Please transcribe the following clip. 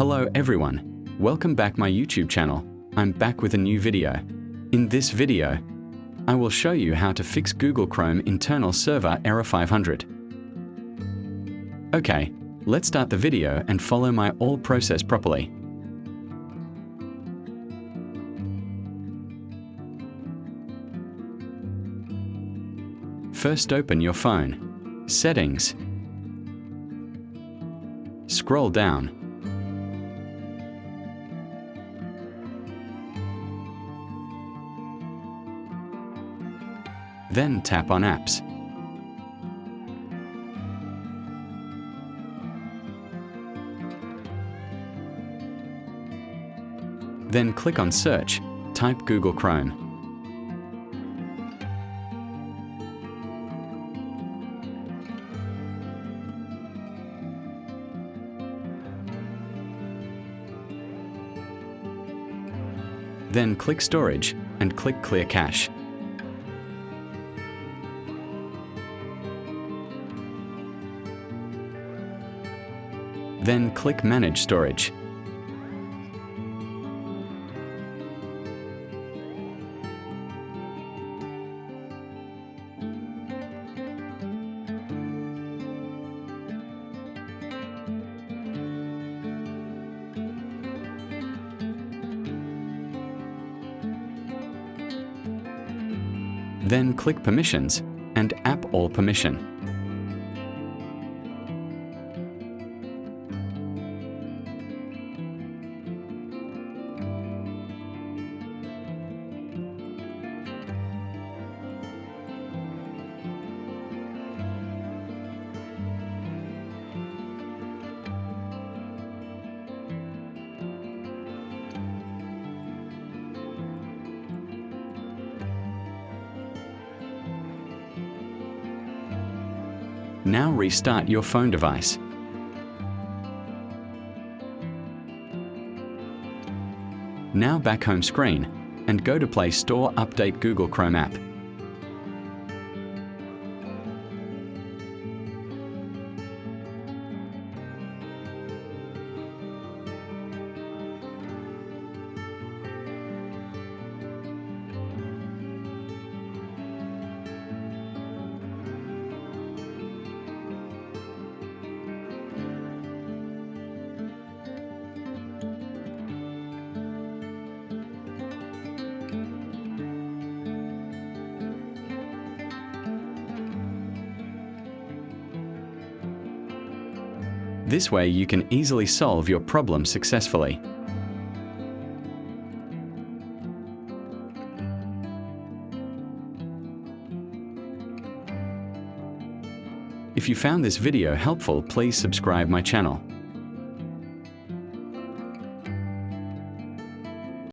Hello everyone, welcome back my YouTube channel. I'm back with a new video. In this video, I will show you how to fix Google Chrome internal server error 500. Okay, let's start the video and follow my all process properly. First open your phone, Settings, scroll down, then tap on Apps. Then click on Search, type Google Chrome. Then click Storage and click Clear Cache. Then click Manage Storage. Then click Permissions and App All Permission. Now restart your phone device. Now back home screen and go to Play Store, update Google Chrome app. This way you can easily solve your problem successfully. If you found this video helpful, please subscribe my channel.